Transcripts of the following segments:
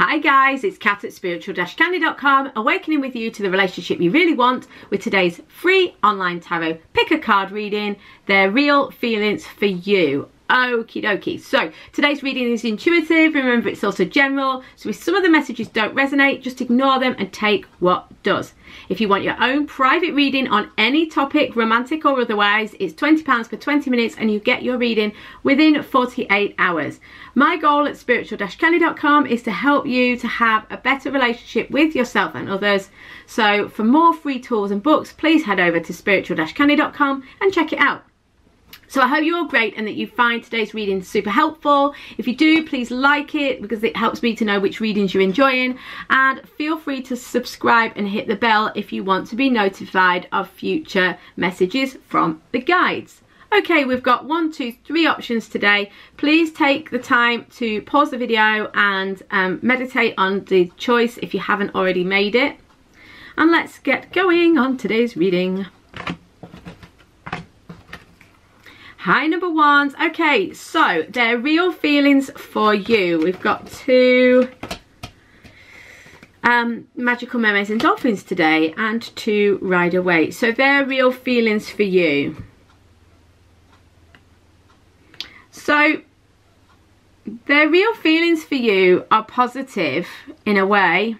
Hi guys, it's Kat at spiritual-candy.com, awakening with you to the relationship you really want with today's free online tarot pick a card reading, their real feelings for you. Okie dokie. So today's reading is intuitive. Remember, it's also general. So if some of the messages don't resonate, just ignore them and take what does. If you want your own private reading on any topic, romantic or otherwise, it's £20 for 20 minutes and you get your reading within 48 hours. My goal at spiritual-candy.com is to help you to have a better relationship with yourself and others. So for more free tools and books, please head over to spiritual-candy.com and check it out. So I hope you're all great and that you find today's reading super helpful. If you do, please like it because it helps me to know which readings you're enjoying. And feel free to subscribe and hit the bell if you want to be notified of future messages from the guides. Okay, we've got 1, 2, 3 options today. Please take the time to pause the video and meditate on the choice if you haven't already made it. And let's get going on today's reading. Hi, number ones. Okay, so their real feelings for you. We've got 2 magical mermaids and dolphins today and 2 Rider-Waite. So their real feelings for you. So their real feelings for you are positive in a way.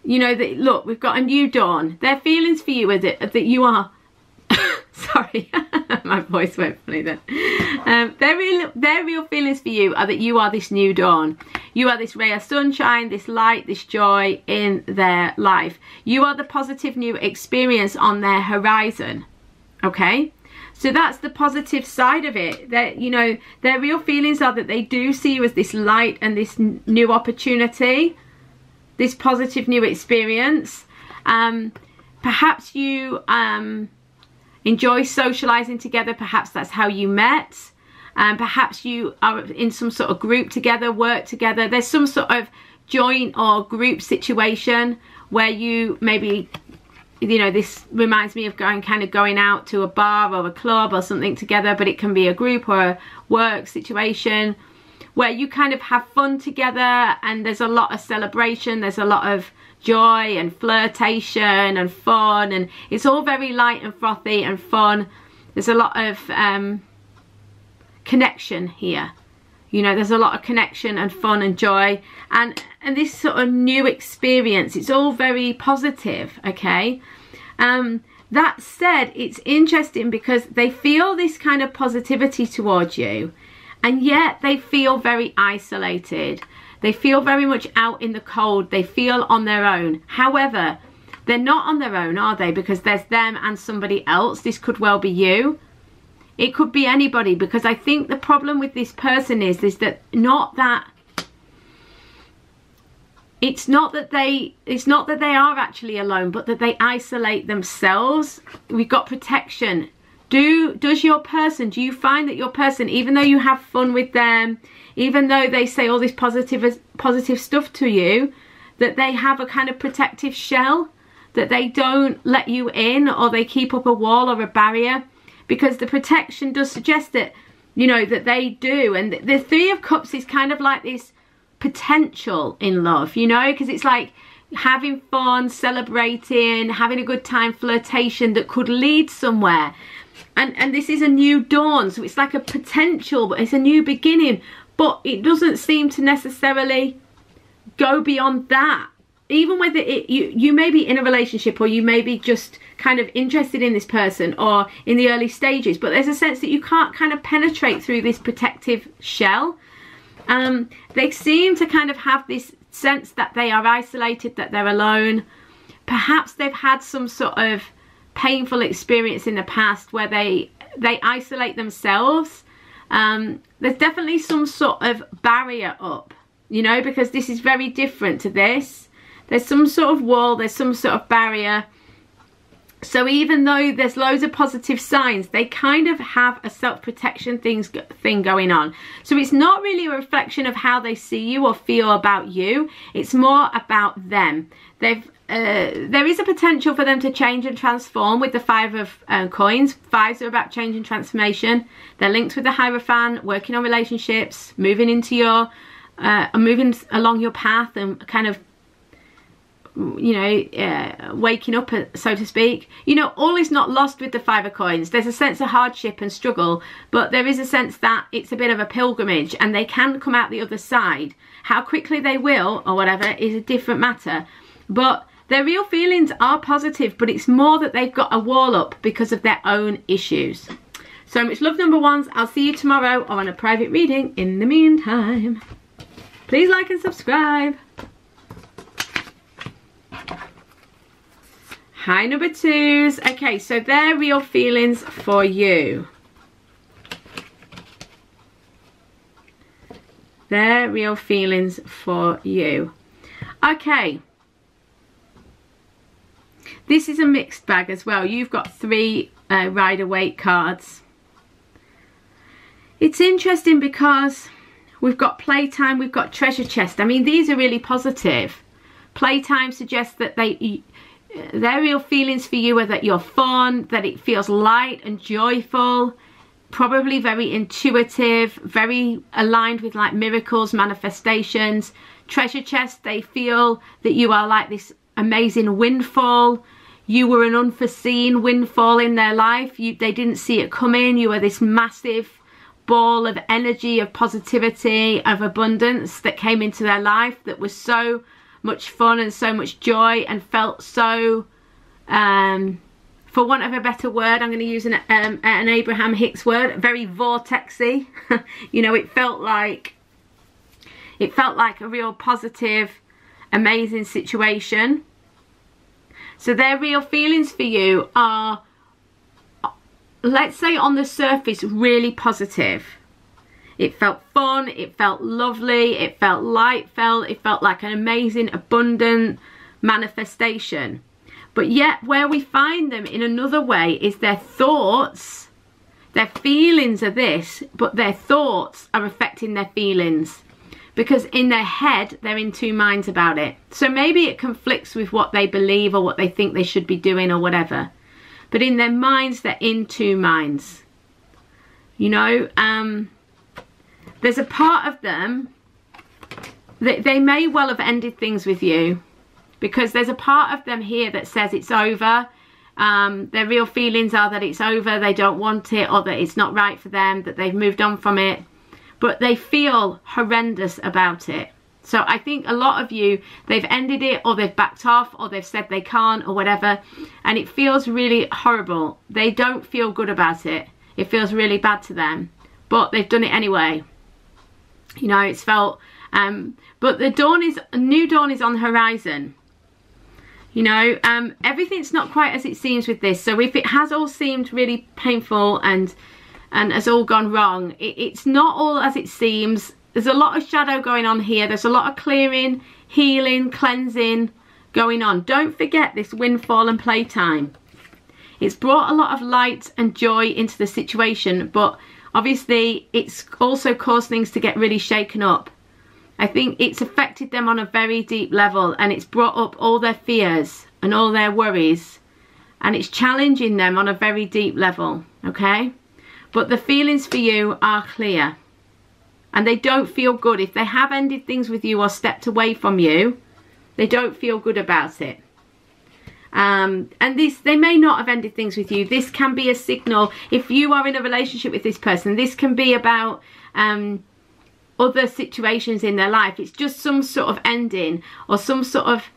You know, that look, we've got a new dawn. Their feelings for you is that you are sorry, my voice went funny then. Their real feelings for you are that you are this new dawn. You are this ray of sunshine, this light, this joy in their life. You are the positive new experience on their horizon. Okay? So that's the positive side of it. That, you know, their real feelings are that they do see you as this light and this new opportunity, this positive new experience. Perhaps you enjoy socializing together. Perhaps that's how you met. Perhaps you are in some sort of group together, work together. There's some sort of joint or group situation where you maybe, you know, this reminds me of going out to a bar or a club or something together, but it can be a group or a work situation where you kind of have fun together and there's a lot of celebration, there's a lot of joy and flirtation and fun, and it's all very light and frothy and fun. There's a lot of connection here. You know, there's a lot of connection and fun and joy and this sort of new experience. It's all very positive, okay? That said, it's interesting because they feel this kind of positivity towards you and yet they feel very isolated. They feel very much out in the cold. They feel on their own. However, they're not on their own, are they? Because there's them and somebody else. This could well be you. It could be anybody, because I think the problem with this person is that it's not that they are actually alone, but that they isolate themselves. We've got protection. Do you find that your person, even though you have fun with them, even though they say all this positive stuff to you, that they have a kind of protective shell, that they don't let you in, or they keep up a wall or a barrier? Because the protection does suggest that, you know, that they do. And the 3 of Cups is kind of like this potential in love, you know, because it's like having fun, celebrating, having a good time, flirtation that could lead somewhere. And this is a new dawn, so it's like a potential, but it's a new beginning. But it doesn't seem to necessarily go beyond that. Even whether you may be in a relationship or you may be just kind of interested in this person or in the early stages, but there's a sense that you can't kind of penetrate through this protective shell. They seem to kind of have this sense that they are isolated, that they're alone. Perhaps they've had some sort of painful experience in the past where they isolate themselves. There's definitely some sort of barrier up, you know, because this is very different to this. There's some sort of wall, there's some sort of barrier. So even though there's loads of positive signs, they kind of have a self-protection thing going on. So it's not really a reflection of how they see you or feel about you. It's more about them. There is a potential for them to change and transform with the 5 of coins. 5s are about change and transformation. They're linked with the Hierophant, working on relationships, moving into your are moving along your path and kind of, you know, waking up, so to speak. You know, all is not lost with the 5 of coins. There's a sense of hardship and struggle, but there is a sense that it's a bit of a pilgrimage and they can come out the other side. How quickly they will or whatever is a different matter, but their real feelings are positive, but it's more that they've got a wall up because of their own issues. So much love, number ones. I'll see you tomorrow or on a private reading. In the meantime, please like and subscribe. Hi, number 2s. Okay, so their real feelings for you. Their real feelings for you. Okay. This is a mixed bag as well. You've got 3 Rider-Waite cards. It's interesting because we've got playtime, we've got treasure chest. I mean, these are really positive. Playtime suggests that their real feelings for you are that you're fun, that it feels light and joyful, probably very intuitive, very aligned with like miracles, manifestations. Treasure chest, they feel that you are like this amazing windfall. You were an unforeseen windfall in their life. They didn't see it coming. You were this massive ball of energy, of positivity, of abundance that came into their life that was so much fun and so much joy and felt so, for want of a better word, I'm going to use an Abraham Hicks word, very vortexy. You know, it felt like a real positive, amazing situation. So their real feelings for you are, let's say on the surface, really positive. It felt fun, it felt lovely, it felt light, it felt like an amazing, abundant manifestation. But yet where we find them in another way is their thoughts. Their feelings are this, but their thoughts are affecting their feelings. Because in their head, they're in 2 minds about it. So maybe it conflicts with what they believe or what they think they should be doing or whatever. But in their minds, they're in 2 minds. You know, there's a part of them that they may well have ended things with you. Because there's a part of them here that says it's over. Their real feelings are that it's over, they don't want it, or that it's not right for them, that they've moved on from it. But they feel horrendous about it. So I think a lot of you, they've ended it or they've backed off or they've said they can't or whatever. And it feels really horrible. They don't feel good about it. It feels really bad to them. But they've done it anyway. You know, it's felt... but the dawn is... a new dawn is on the horizon. You know, everything's not quite as it seems with this. So if it has all seemed really painful and has all gone wrong, it's not all as it seems. There's a lot of shadow going on here. There's a lot of clearing, healing, cleansing going on. Don't forget this windfall and playtime. It's brought a lot of light and joy into the situation, but obviously it's also caused things to get really shaken up. I think it's affected them on a very deep level, and it's brought up all their fears and all their worries, and it's challenging them on a very deep level, okay? But the feelings for you are clear, and they don't feel good. If they have ended things with you or stepped away from you, they don't feel good about it. And they may not have ended things with you. This can be a signal. If you are in a relationship with this person, this can be about other situations in their life. It's just some sort of ending or some sort of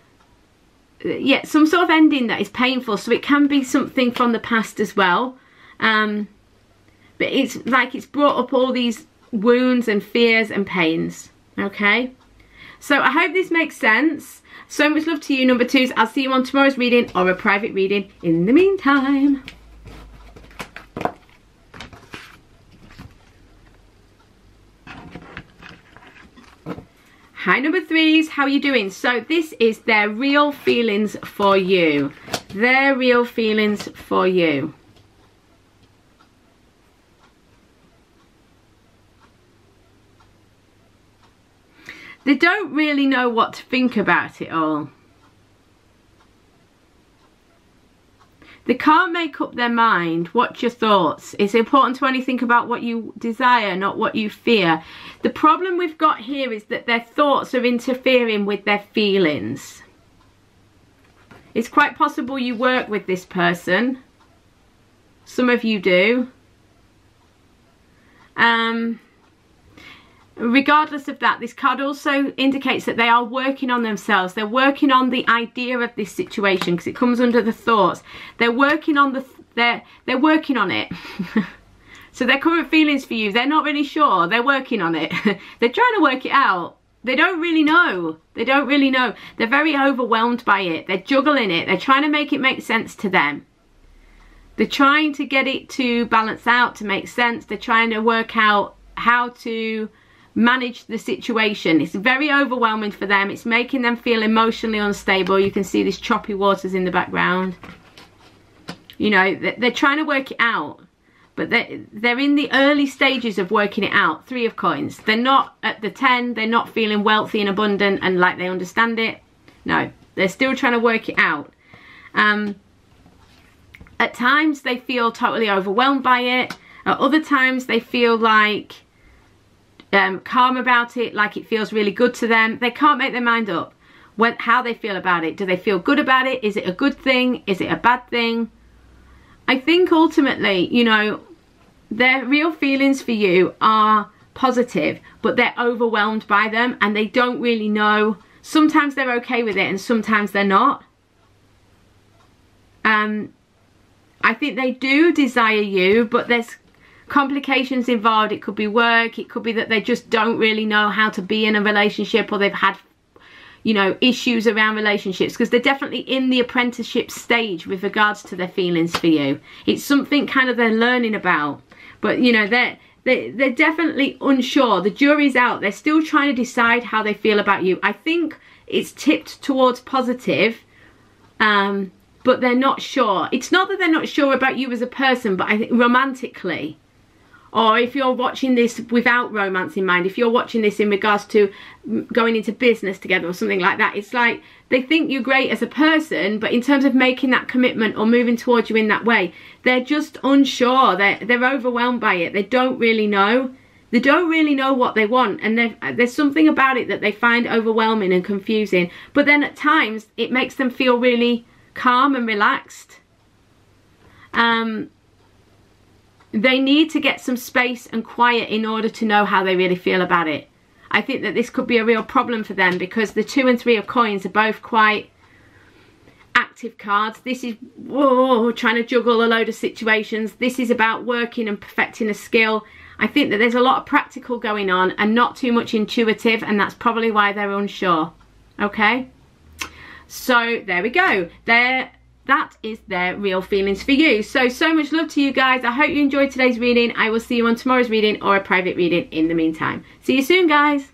ending that is painful. So it can be something from the past as well. But it's like it's brought up all these wounds and fears and pains. Okay? So I hope this makes sense. So much love to you, number 2s. I'll see you on tomorrow's reading or a private reading in the meantime. Hi, number 3s. How are you doing? So this is their real feelings for you. Their real feelings for you. They don't really know what to think about it all. They can't make up their mind. What's your thoughts? It's important to only think about what you desire, not what you fear. The problem we've got here is that their thoughts are interfering with their feelings. It's quite possible you work with this person. Some of you do. Regardless of that, this card also indicates that they are working on themselves. They're working on the idea of this situation, because it comes under the thoughts. They're working on they're working on it. So their current feelings for you, they're not really sure. They're working on it. They're trying to work it out. They don't really know. They don't really know. They're very overwhelmed by it. They're juggling it. They're trying to make it make sense to them. They're trying to get it to balance out, to make sense. They're trying to work out how to manage the situation. It's very overwhelming for them. It's making them feel emotionally unstable. You can see these choppy waters in the background. You know, they're trying to work it out, but they're in the early stages of working it out. 3 of coins. They're not at the 10. They're not feeling wealthy and abundant and like they understand it. No, they're still trying to work it out. At times they feel totally overwhelmed by it. At other times they feel like calm about it, like it feels really good to them. They can't make their mind up how they feel about it. Do they feel good about it? Is it a good thing? Is it a bad thing? I think ultimately, you know, their real feelings for you are positive, but they're overwhelmed by them and they don't really know. Sometimes they're okay with it and sometimes they're not. I think they do desire you, but there's complications involved. It could be work, it could be that they just don't really know how to be in a relationship, or they've had, you know, issues around relationships, because they're definitely in the apprenticeship stage with regards to their feelings for you. It's something kind of they're learning about, but you know, they're definitely unsure. The jury's out. They're still trying to decide how they feel about you. I think it's tipped towards positive, but they're not sure. It's not that they're not sure about you as a person, but I think romantically, or if you're watching this without romance in mind, if you're watching this in regards to going into business together or something like that, it's like they think you're great as a person, but in terms of making that commitment or moving towards you in that way, they're just unsure. They're overwhelmed by it. They don't really know. They don't really know what they want, and there's something about it that they find overwhelming and confusing. But then at times it makes them feel really calm and relaxed. They need to get some space and quiet in order to know how they really feel about it. I think that this could be a real problem for them, because the 2 and 3 of coins are both quite active cards. This is trying to juggle a load of situations. This is about working and perfecting a skill. I think that there's a lot of practical going on and not too much intuitive, and that's probably why they're unsure. Okay, so there we go. That is their real feelings for you. So much love to you guys. I hope you enjoyed today's reading. I will see you on tomorrow's reading or a private reading in the meantime. See you soon, guys.